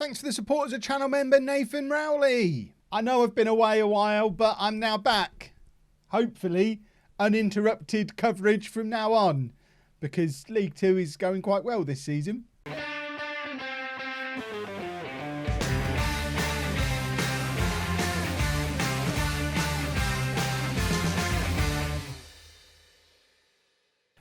Thanks for the support as a channel member, Nathan Rowley. I know I've been away a while, but I'm now back. Hopefully, uninterrupted coverage from now on, because League 2 is going quite well this season.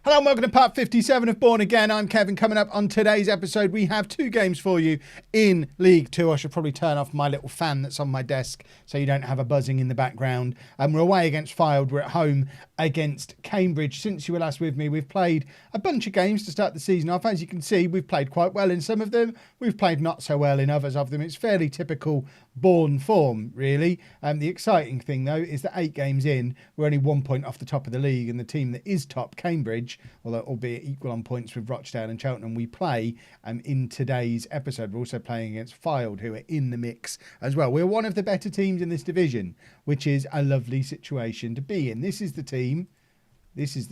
Hello and welcome to part 57 of Bourne Again. I'm Kevin. Coming up on today's episode, we have two games for you in League 2. I should probably turn off my little fan that's on my desk so you don't have a buzzing in the background. We're away against Fylde. We're at home against Cambridge. Since you were last with me, we've played a bunch of games to start the season off. As you can see, we've played quite well in some of them. We've played not so well in others of them. It's fairly typical Bourne form, really. The exciting thing, though, is that 8 games in, we're only 1 point off the top of the league, and the team that is top, Cambridge, although albeit equal on points with Rochdale and Cheltenham, we play in today's episode. We're also playing against Fylde, who are in the mix as well. We're one of the better teams in this division, which is a lovely situation to be in. This is the team. This is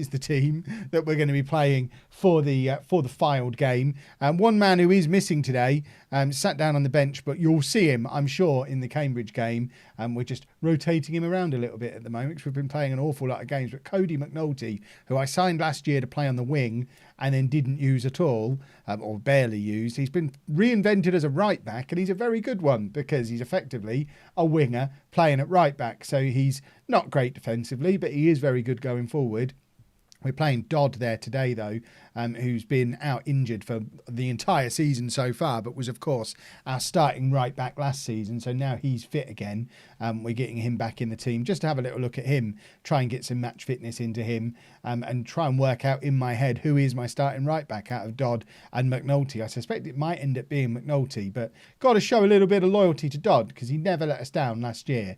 the team that we're going to be playing for the Fylde game. One man who is missing today sat down on the bench, but you'll see him, I'm sure, in the Cambridge game. We're just rotating him around a little bit at the moment because we've been playing an awful lot of games. But Cody McNulty, who I signed last year to play on the wing and then didn't use at all, or barely used, he's been reinvented as a right back, and he's a very good one because he's effectively a winger playing at right back. So he's not great defensively, but he is very good going forward. We're playing Dodd there today, though, who's been out injured for the entire season so far, but was, of course, our starting right back last season. So now he's fit again. We're getting him back in the team just to have a little look at him, try and get some match fitness into him, and try and work out in my head who is my starting right back out of Dodd and McNulty. I suspect it might end up being McNulty, but got to show a little bit of loyalty to Dodd because he never let us down last year.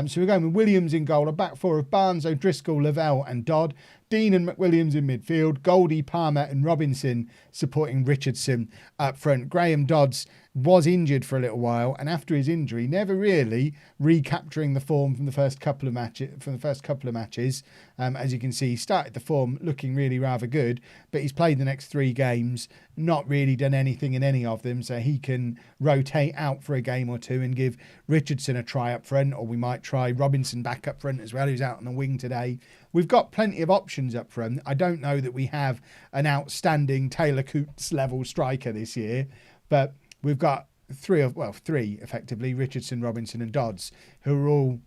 So we're going with Williams in goal, a back four of Barnes, O'Driscoll, Lavelle and Dodd, Dean and McWilliams in midfield, Goldie, Palmer and Robinson supporting Richardson up front. Graham Dodds was injured for a little while, and after his injury, never really recapturing the form from the first couple of matches. As you can see, he started the form looking really rather good, but he's played the next 3 games, not really done anything in any of them, so he can rotate out for a game or two and give Richardson a try up front, or we might try Robinson back up front as well, who's out on the wing today. We've got plenty of options up front. I don't know that we have an outstanding Taylor Coots level striker this year, but we've got three effectively, Richardson, Robinson and Dodds, who are all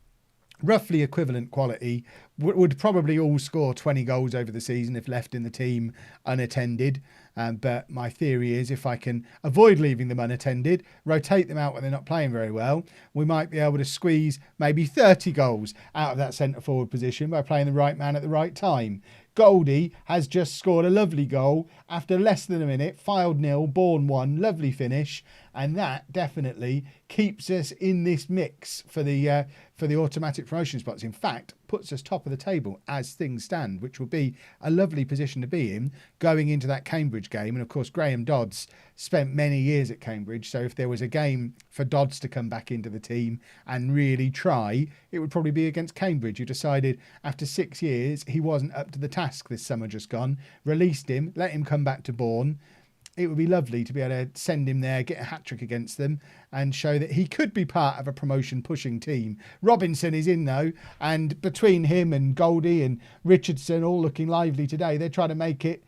roughly equivalent quality, would probably all score 20 goals over the season if left in the team unattended. But my theory is if I can avoid leaving them unattended, rotate them out when they're not playing very well, we might be able to squeeze maybe 30 goals out of that centre forward position by playing the right man at the right time. Goldie has just scored a lovely goal after less than a minute. Fylde 0, Bourne 1, lovely finish, and that definitely keeps us in this mix for the automatic promotion spots. In fact, puts us top of the table as things stand, which will be a lovely position to be in going into that Cambridge game. And of course, Graham Dodds spent many years at Cambridge, so if there was a game for Dodds to come back into the team and really try, it would probably be against Cambridge, who decided after 6 years he wasn't up to the task this summer just gone, released him, let him come back to Bourne. It would be lovely to be able to send him there, get a hat-trick against them and show that he could be part of a promotion-pushing team. Robinson is in, though, and between him and Goldie and Richardson all looking lively today, they're trying to make it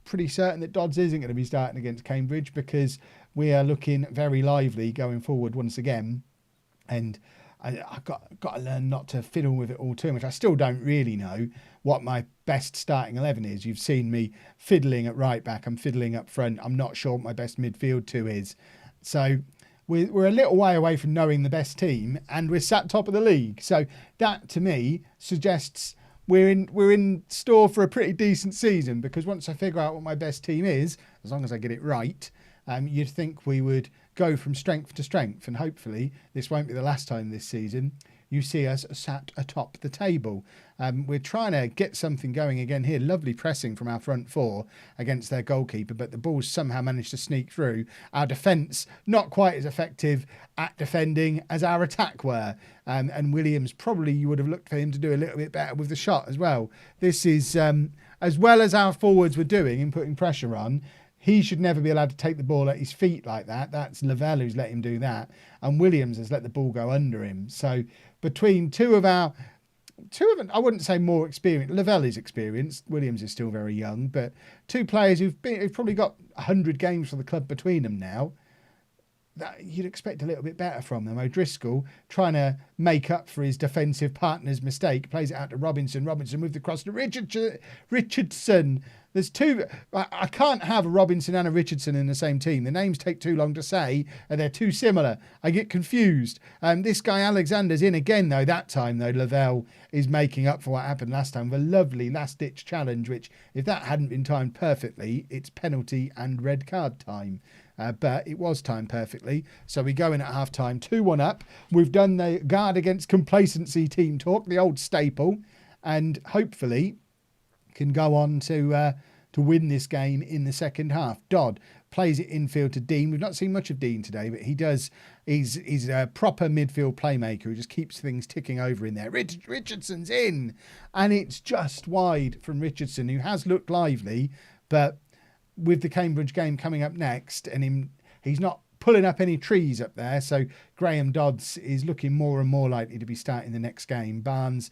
pretty certain that Dodds isn't going to be starting against Cambridge because we are looking very lively going forward once again. And I've got to learn not to fiddle with it all too much. I still don't really know what my best starting 11 is. You've seen me fiddling at right back. I'm fiddling up front. I'm not sure what my best midfield 2 is. So we're a little way away from knowing the best team, and we're sat top of the league. So that, to me, suggests we're in store for a pretty decent season, because once I figure out what my best team is, as long as I get it right, you'd think we would go from strength to strength, and hopefully this won't be the last time this season you see us sat atop the table. We're trying to get something going again here. Lovely pressing from our front 4 against their goalkeeper, but the balls somehow managed to sneak through. Our defence not quite as effective at defending as our attack were. And Williams, probably you would have looked for him to do a little bit better with the shot as well. This is, as well as our forwards were doing in putting pressure on, He should never be allowed to take the ball at his feet like that. That's Lavelle who's let him do that. And Williams has let the ball go under him. So between two of them, I wouldn't say more experienced. Lavelle is experienced. Williams is still very young. But two players who've probably got 100 games for the club between them now. That you'd expect a little bit better from them. O'Driscoll trying to make up for his defensive partner's mistake, plays it out to Robinson. Robinson moved across to Richardson. There's two. I can't have a Robinson and a Richardson in the same team. The names take too long to say, and they're too similar. I get confused. This guy Alexander's in again, though. That time, though, Lavelle is making up for what happened last time with a lovely last-ditch challenge, which, if that hadn't been timed perfectly, it's penalty and red card time. But it was timed perfectly. So we go in at half-time, 2-1 up. We've done the guard against complacency team talk, the old staple, and hopefully can go on to win this game in the second half. Dodd plays it infield to Dean. We've not seen much of Dean today, but he does. He's a proper midfield playmaker who just keeps things ticking over in there. Richardson's in, and it's just wide from Richardson, who has looked lively, but with the Cambridge game coming up next, and he's not pulling up any trees up there, so Graham Dodds is looking more and more likely to be starting the next game. Barnes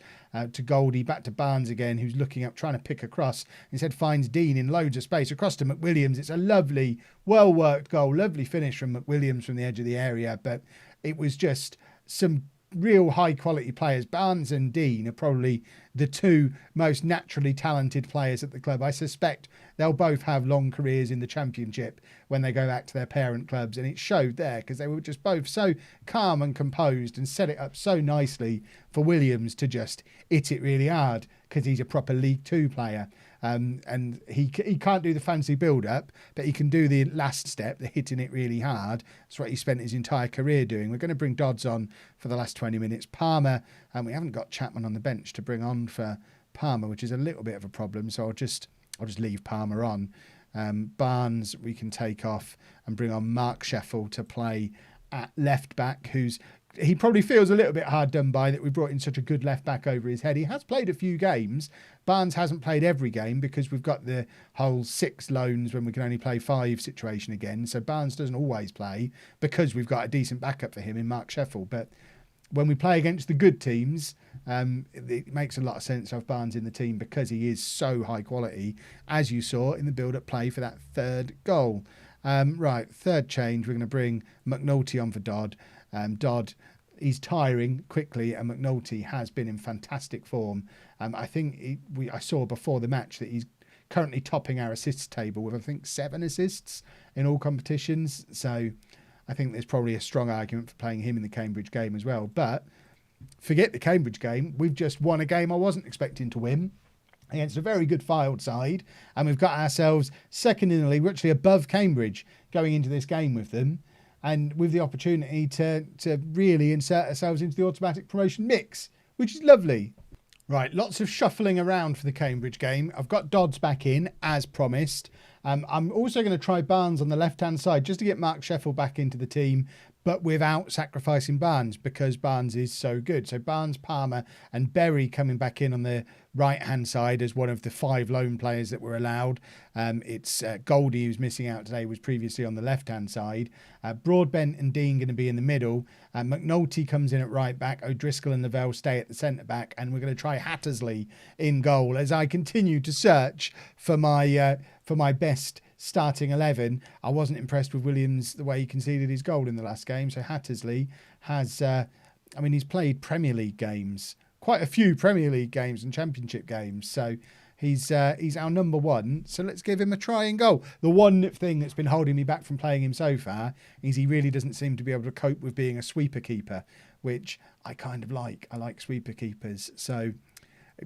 to Goldie, back to Barnes again, who's looking up, trying to pick across. Instead finds Dean in loads of space, across to McWilliams. It's a lovely, well-worked goal, lovely finish from McWilliams from the edge of the area, but it was just some real high-quality players. Barnes and Dean are probably the two most naturally talented players at the club. I suspect they'll both have long careers in the Championship when they go back to their parent clubs, and it showed there because they were just both so calm and composed and set it up so nicely for Williams to just hit it really hard because he's a proper League Two player. And he can't do the fancy build-up, but he can do the last step, the hitting it really hard. That's what he spent his entire career doing. We're going to bring Dodds on for the last 20 minutes. Palmer, and we haven't got Chapman on the bench to bring on for Palmer, which is a little bit of a problem, so I'll just leave Palmer on. Barnes we can take off and bring on Mark Sheffield to play at left back, he probably feels a little bit hard done by that we brought in such a good left back over his head. He has played a few games. Barnes hasn't played every game because we've got the whole 6 loans when we can only play 5 situation again. So Barnes doesn't always play because we've got a decent backup for him in Mark Sheffield. But when we play against the good teams, it makes a lot of sense to have Barnes in the team because he is so high quality, as you saw in the build-up play for that third goal. Right, third change, we're going to bring McNulty on for Dodd. Dodd, he's tiring quickly, and McNulty has been in fantastic form. I think I saw before the match that he's currently topping our assists table with, I think, 7 assists in all competitions. So I think there's probably a strong argument for playing him in the Cambridge game as well. But forget the Cambridge game. We've just won a game I wasn't expecting to win against a very good Fylde side, and we've got ourselves second in the league. We're actually above Cambridge going into this game with them, and with the opportunity to really insert ourselves into the automatic promotion mix, which is lovely. Right, lots of shuffling around for the Cambridge game. I've got Dodds back in, as promised. I'm also going to try Barnes on the left-hand side, just to get Mark Sheffield back into the team, but without sacrificing Barnes, because Barnes is so good. So Barnes, Palmer and Berry coming back in on the right-hand side as one of the 5 loan players that were allowed. It's Goldie, who's missing out today, was previously on the left-hand side. Broadbent and Dean going to be in the middle. McNulty comes in at right-back. O'Driscoll and Lavelle stay at the centre-back. And we're going to try Hattersley in goal as I continue to search for my best starting 11. I wasn't impressed with Williams, the way he conceded his goal in the last game. So Hattersley has, he's played Premier League games, quite a few Premier League games and Championship games. So he's our number 1. So let's give him a try and goal. The one thing that's been holding me back from playing him so far is he really doesn't seem to be able to cope with being a sweeper keeper, which I kind of like. I like sweeper keepers. So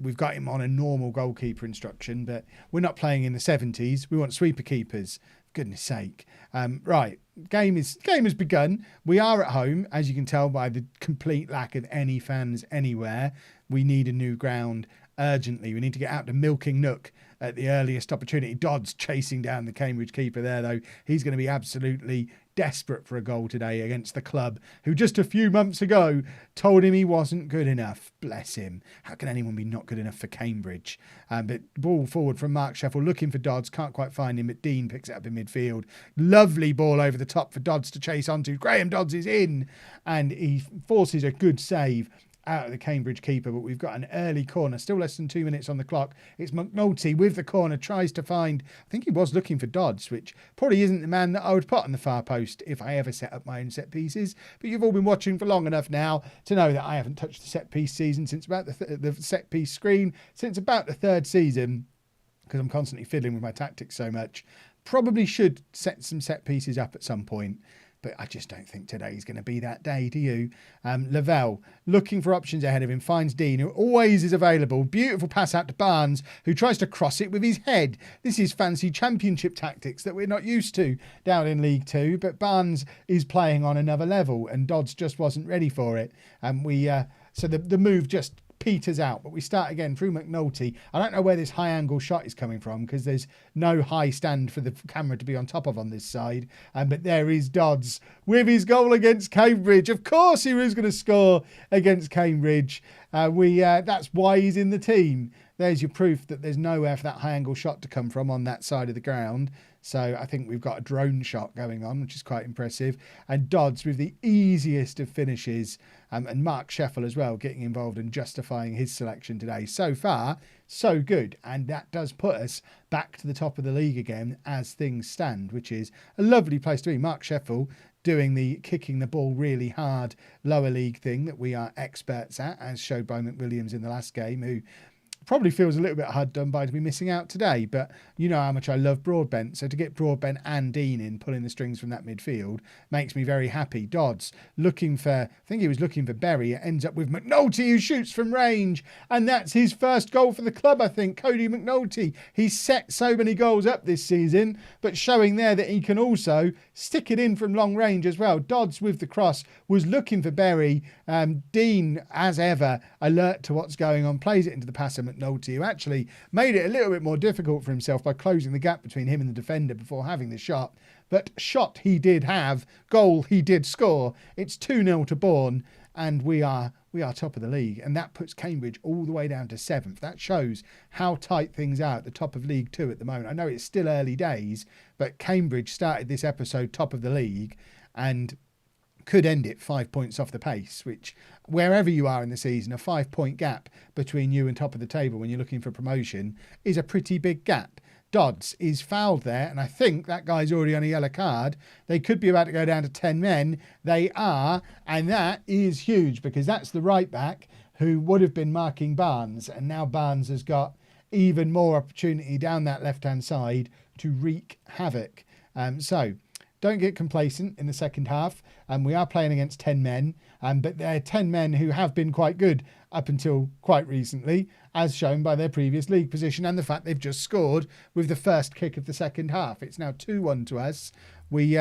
we've got him on a normal goalkeeper instruction, but we're not playing in the 70s. We want sweeper keepers. Goodness sake. Right, game has begun. We are at home, as you can tell by the complete lack of any fans anywhere. We need a new ground urgently. We need to get out to Milking Nook at the earliest opportunity. Dodds chasing down the Cambridge keeper there, though. He's going to be absolutely desperate for a goal today against the club who just a few months ago told him he wasn't good enough. Bless him. How can anyone be not good enough for Cambridge? But ball forward from Mark Sheffield, looking for Dodds, can't quite find him, but Dean picks it up in midfield. Lovely ball over the top for Dodds to chase onto. Graham Dodds is in, and he forces a good save out of the Cambridge keeper, but we've got an early corner, still less than 2 minutes on the clock. It's McNulty with the corner, tries to find, I think he was looking for Dodds, which probably isn't the man that I would put on the far post if I ever set up my own set pieces, but you've all been watching for long enough now to know that I haven't touched the set piece season since about the set piece screen since about the third season, because I'm constantly fiddling with my tactics so much. Probably should set some set pieces up at some point, but I just don't think today's going to be that day, do you? Lavelle, looking for options ahead of him, finds Dean, who always is available. Beautiful pass out to Barnes, who tries to cross it with his head. This is fancy championship tactics that we're not used to down in League Two, but Barnes is playing on another level, and Dodds just wasn't ready for it. So the move just peters out, but we start again through McNulty. I don't know where this high angle shot is coming from because there's no high stand for the camera to be on top of on this side, but there is Dodds with his goal against Cambridge. Of course he was going to score against Cambridge. That's why he's in the team. There's your proof that there's nowhere for that high angle shot to come from on that side of the ground. So I think we've got a drone shot going on, which is quite impressive. And Dodds with the easiest of finishes, and Mark Sheffield as well getting involved and justifying his selection today. So far, so good. And that does put us back to the top of the league again as things stand, which is a lovely place to be. Mark Sheffield doing the kicking the ball really hard lower league thing that we are experts at, as showed by McWilliams in the last game, who probably feels a little bit hard done by to be missing out today, but you know how much I love Broadbent, so to get Broadbent and Dean in pulling the strings from that midfield makes me very happy. Dodds looking for, I think he was looking for Berry, it ends up with McNulty, who shoots from range, and that's his first goal for the club, I think. Cody McNulty, he's set so many goals up this season, but showing there that he can also stick it in from long range as well. Dodds with the cross was looking for Berry. Dean, as ever, alert to what's going on, plays it into the passer McNulty, who actually made it a little bit more difficult for himself by closing the gap between him and the defender before having the shot. But shot he did have, goal he did score. It's 2-0 to Bourne, and we are top of the league, and that puts Cambridge all the way down to 7th. That shows how tight things are at the top of League 2 at the moment. I know it's still early days, but Cambridge started this episode top of the league and could end it 5 points off the pace, which wherever you are in the season, a 5-point gap between you and top of the table when you're looking for promotion is a pretty big gap. Dodds is fouled there, and I think that guy's already on a yellow card. They could be about to go down to 10 men. They are, and that is huge because that's the right back who would have been marking Barnes, and now Barnes has got even more opportunity down that left-hand side to wreak havoc. So don't get complacent in the second half. We are playing against 10 men, but they're 10 men who have been quite good up until quite recently, as shown by their previous league position and the fact they've just scored with the first kick of the second half. It's now 2-1 to us. We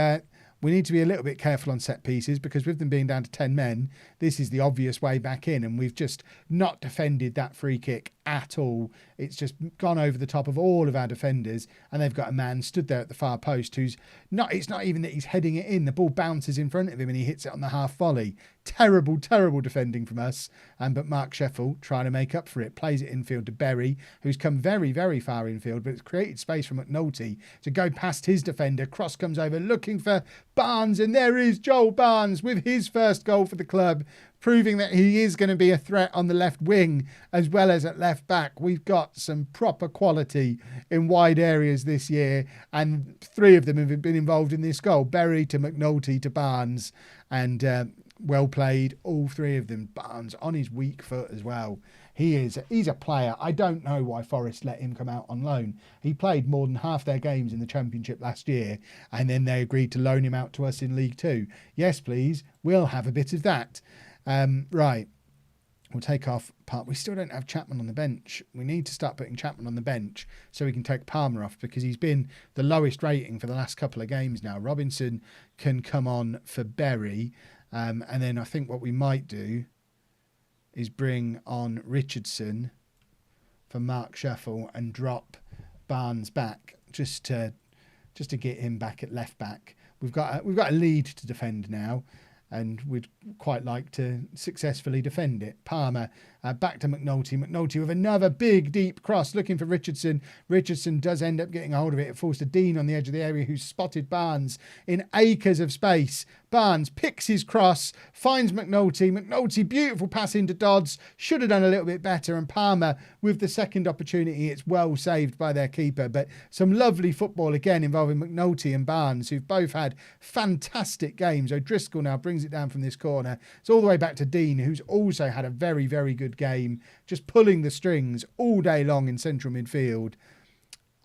need to be a little bit careful on set pieces because with them being down to 10 men, this is the obvious way back in, and we've just not defended that free kick at all. It's just gone over the top of all of our defenders, and they've got a man stood there at the far post who's not, it's not even that he's heading it in. The ball bounces in front of him and he hits it on the half volley. Terrible, terrible defending from us. But Mark Sheffield trying to make up for it, plays it infield to Berry, who's come very, very far infield, but it's created space for McNulty to go past his defender. Cross comes over looking for Barnes, and there is Joel Barnes with his first goal for the club, proving that he is going to be a threat on the left wing as well as at left back. We've got some proper quality in wide areas this year, and 3 of them have been involved in this goal. Berry to McNulty to Barnes, and well played, all 3 of them. Barnes on his weak foot as well. He's a player. I don't know why Forest let him come out on loan. He played more than half their games in the Championship last year, and then they agreed to loan him out to us in League 2. Yes, please. We'll have a bit of that. Right. We'll take off part. We still don't have Chapman on the bench. We need to start putting Chapman on the bench so we can take Palmer off because he's been the lowest rating for the last couple of games now. Robinson can come on for Berry. And then I think what we might do is bring on Richardson for Mark Sheffield and drop Barnes back just to get him back at left back. we've got a lead to defend now, and we'd quite like to successfully defend it. Palmer back to McNulty. McNulty with another big, deep cross looking for Richardson. Richardson does end up getting a hold of it. It falls to Dean on the edge of the area, who's spotted Barnes in acres of space. Barnes picks his cross, finds McNulty. McNulty, beautiful pass into Dodds. Should have done a little bit better. And Palmer with the second opportunity. It's well saved by their keeper. But some lovely football again involving McNulty and Barnes, who've both had fantastic games. O'Driscoll now brings it down from this corner. It's all the way back to Dean, who's also had a very, very good game, just pulling the strings all day long in central midfield.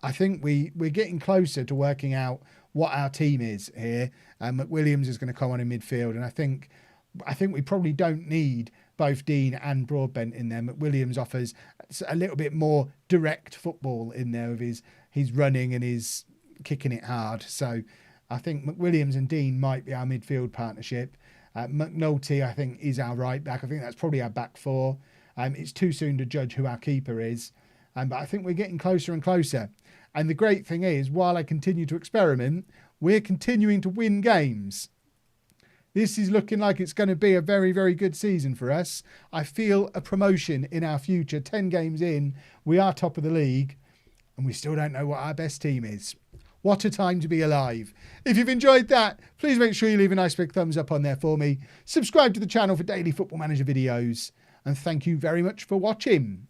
I think we're getting closer to working out what our team is here. McWilliams is going to come on in midfield, and I think we probably don't need both Dean and Broadbent in there. McWilliams offers a little bit more direct football in there with his running and his kicking it hard. So I think McWilliams and Dean might be our midfield partnership. McNulty, I think, is our right back. I think that's probably our back four. It's too soon to judge who our keeper is. But I think we're getting closer and closer. And the great thing is, while I continue to experiment, we're continuing to win games. This is looking like it's going to be a very, very good season for us. I feel a promotion in our future. 10 games in, we are top of the league, and we still don't know what our best team is. What a time to be alive. If you've enjoyed that, please make sure you leave a nice big thumbs up on there for me. Subscribe to the channel for daily Football Manager videos. And thank you very much for watching.